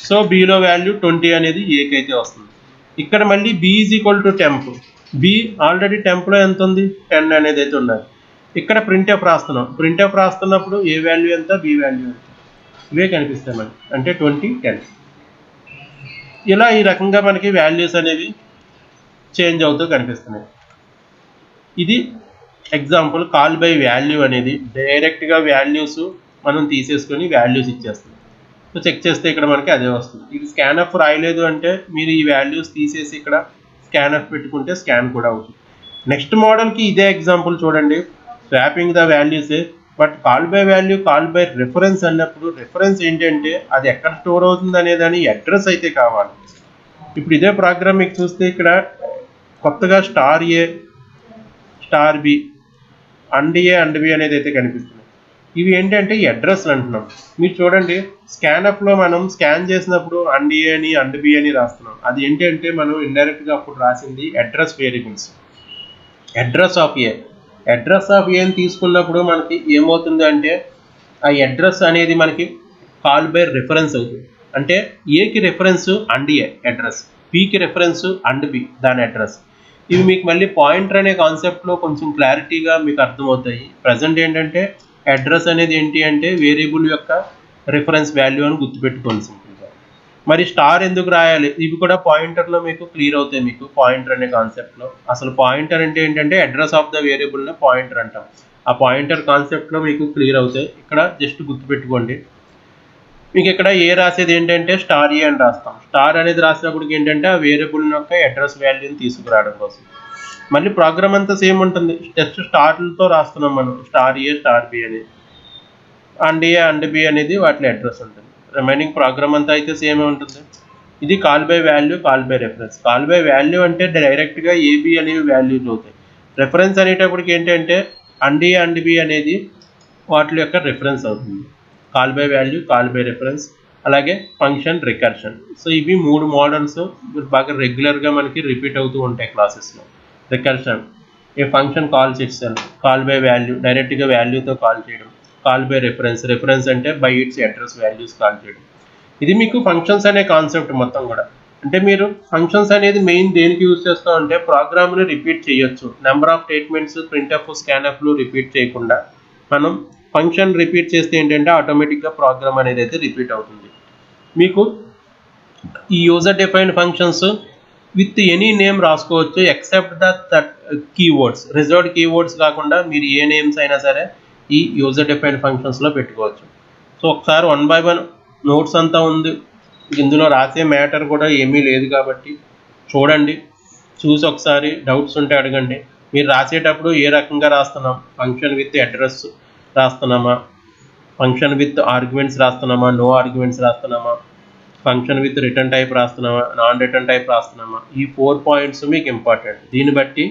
సో బిలో వాల్యూ 20 అనేది ఏకి అయితే వస్తుంది. ఇక్కడ మళ్ళీ B is equal to temp, B already టెంప్లో ఎంత ఉంది 10 అనేది అయితే ఉన్నది. ఇక్కడ ప్రింట్ఎఫ్ రాస్తున్నాం, ప్రింట్ఎఫ్ రాస్తున్నప్పుడు ఏ వాల్యూ ఎంత, బి వాల్యూ ఎంత, ఇవే కనిపిస్తాయి మనకి, అంటే 20, 10. ఇలా ఈ రకంగా మనకి వాల్యూస్ అనేవి చేంజ్ అవుతూ కనిపిస్తున్నాయి. ఇది ఎగ్జాంపుల్ కాల్ బై వాల్యూ అనేది డైరెక్ట్గా వాల్యూస్ మనం తీసేసుకొని వాల్యూస్ ఇచ్చేస్తాం. సో చెక్ చేస్తే ఇక్కడ మనకి అదే వస్తుంది. ఇది స్కాన్ఎఫ్ రాయలేదు అంటే మీరు ఈ వాల్యూస్ తీసేసి ఇక్కడ స్కాన్ఎఫ్ పెట్టుకుంటే స్కాన్ కూడా అవుతుంది. నెక్స్ట్ మోడల్కి ఇదే ఎగ్జాంపుల్ చూడండి, స్వాపింగ్ ద వాల్యూసే, but call by value, call by reference అన్నప్పుడు రిఫరెన్స్ ఏంటంటే అది ఎక్కడ స్టోర్ అవుతుంది అనేదాని అడ్రస్ అయితే కావాలి. ఇప్పుడు ఇదే ప్రోగ్రామ్ మీకు చూస్తే ఇక్కడ కొత్తగా star A, star B, and A, and B అనేది అయితే కనిపిస్తుంది. ఇవి ఏంటంటే అడ్రస్ అంటున్నాం. మీరు చూడండి స్కాన్ఎఫ్లో మనం స్కాన్ చేసినప్పుడు అండ్ ఏ అని, అండ్ బి అని రాస్తున్నాం. అది ఏంటంటే మనం ఇండైరెక్ట్గా అప్పుడు రాసింది address variables. Address of a, address of a అని తీసుకున్నప్పుడు మనకి ఏమవుతుంది అంటే ఆ అడ్రస్ అనేది మనకి కాల్ బై రిఫరెన్స్ అవుతుంది. అంటే ఏకి రెఫరెన్స్ అండ్ ఏ అడ్రస్, బికి రెఫరెన్స్ అండ్ బి దాని అడ్రస్. ఇవి మీకు మళ్ళీ పాయింటర్ అనే కాన్సెప్ట్లో కొంచెం క్లారిటీగా మీకు అర్థమవుతాయి. ప్రజెంట్ ఏంటంటే అడ్రస్ అనేది ఏంటి అంటే వేరియబుల్ యొక్క రిఫరెన్స్ వాల్యూ అని గుర్తుపెట్టుకోండి సింపుల్గా. మరి స్టార్ ఎందుకు రాయాలి, ఇవి కూడా పాయింటర్లో మీకు క్లియర్ అవుతాయి. మీకు పాయింటర్ అనే కాన్సెప్ట్లో అసలు పాయింటర్ అంటే ఏంటంటే అడ్రస్ ఆఫ్ ద వేరియబుల్ని పాయింటర్ అంటాం. ఆ పాయింటర్ కాన్సెప్ట్లో మీకు క్లియర్ అవుతాయి. ఇక్కడ జస్ట్ గుర్తుపెట్టుకోండి. మీకు ఇక్కడ ఏ రాసేది ఏంటంటే స్టార్ ఏ అని రాస్తాం. స్టార్ అనేది రాసినప్పటికి ఏంటంటే ఆ వేరియబుల్ యొక్క అడ్రస్ వాల్యూని తీసుకురావడం కోసం. మళ్ళీ ప్రోగ్రామ్ అంతా సేమ్ ఉంటుంది, జస్ట్ స్టార్లతో రాస్తున్నాం మనం, స్టార్ ఏ, స్టార్ బి అని, అండ్ ఏ, అండ్ బి అనేది వాటి అడ్రస్ ఉంటుంది. రిమైనింగ్ ప్రోగ్రామ్ అంతా అయితే సేమే ఉంటుంది. ఇది call by value, call by reference. Call by value అంటే డైరెక్ట్గా ఏబి అనేవి వాల్యూస్ అవుతాయి. రెఫరెన్స్ అనేటప్పటికి ఏంటంటే అండ్ ఏ, అండ్ బి అనేది వాటి యొక్క రిఫరెన్స్ అవుతుంది. Call by value, call by reference, అలాగే ఫంక్షన్, రికర్షన్. సో ఇవి 3 మోడల్స్ బాగా రెగ్యులర్గా మనకి రిపీట్ అవుతూ ఉంటాయి క్లాసెస్లో. Recursion, a function calls itself, call by value డైరెక్ట్గా వాల్యూతో కాల్ చేయడం, కాల్ బై రెఫరెన్స్, రెఫరెన్స్ అంటే by its address values call చేయడం. ఇది మీకు ఫంక్షన్స్ అనే కాన్సెప్ట్ మొత్తం కూడా. అంటే మీరు ఫంక్షన్స్ అనేది మెయిన్ దేనికి యూజ్ చేస్తాం అంటే ప్రోగ్రామ్ని రిపీట్ చేయొచ్చు. నెంబర్ ఆఫ్ స్టేట్మెంట్స్ ప్రింట్ఎఫ్, స్కాన్ఎఫ్లు రిపీట్ చేయకుండా మనం ఫంక్షన్ రిపీట్ చేస్తే ఏంటంటే ఆటోమేటిక్గా ప్రోగ్రామ్ అనేది అయితే రిపీట్ అవుతుంది. మీకు ఈ user defined functions with any name రాసుకోవచ్చు except that keywords. Reserved keywords కాకుండా మీరు ఏ నేమ్స్ అయినా సరే ఈ యూజర్ డిఫైన్డ్ ఫంక్షన్స్లో పెట్టుకోవచ్చు. సో ఒకసారి 1 by 1 నోట్స్ అంతా ఉంది, ఇందులో రాసే మ్యాటర్ కూడా ఏమీ లేదు కాబట్టి చూడండి, చూసి ఒకసారి డౌట్స్ ఉంటే అడగండి. మీరు రాసేటప్పుడు ఏ రకంగా రాస్తున్నాం, ఫంక్షన్ విత్ అడ్రస్ రాస్తున్నామా, ఫంక్షన్ విత్ ఆర్గ్యుమెంట్స్ రాస్తున్నామా, నో ఆర్గ్యుమెంట్స్ రాస్తున్నామా, ఫంక్షన్ విత్ రిటర్న్ టైప్ రాస్తున్నామా, నాన్ రిటర్న్ టైప్ రాస్తున్నామా, ఈ 4 పాయింట్స్ మీకు ఇంపార్టెంట్. దీన్ని బట్టి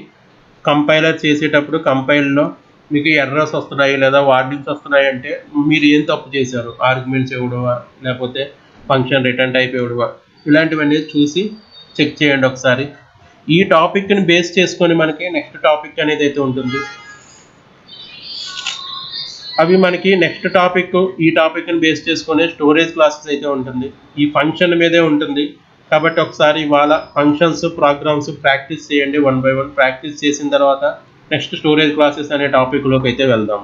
కంపైలర్ చేసేటప్పుడు కంపైల్లో మీకు ఎర్రర్స్ వస్తున్నాయి లేదా వార్నింగ్స్ వస్తున్నాయి అంటే మీరు ఏం తప్పు చేశారు, ఆర్గ్యుమెంట్స్ ఇవ్వడమా లేకపోతే ఫంక్షన్ రిటర్న్ టైప్ ఇవ్వడమా, ఇలాంటివన్నీ చూసి చెక్ చేయండి ఒకసారి. ఈ టాపిక్ని బేస్ చేసుకొని మనకి నెక్స్ట్ టాపిక్ అనేది అయితే ఉంటుంది. అవి మనకి నెక్స్ట్ టాపిక్, ఈ టాపిక్ని బేస్ చేసుకునే స్టోరేజ్ క్లాసెస్ అయితే ఉంటుంది. ఈ ఫంక్షన్ మీదే ఉంటుంది కాబట్టి ఒకసారి ఇవాళ ఫంక్షన్స్ ప్రోగ్రామ్స్ ప్రాక్టీస్ చేయండి 1 by 1. ప్రాక్టీస్ చేసిన తర్వాత నెక్స్ట్ స్టోరేజ్ క్లాసెస్ అనే టాపిక్లోకి అయితే వెళ్దాం.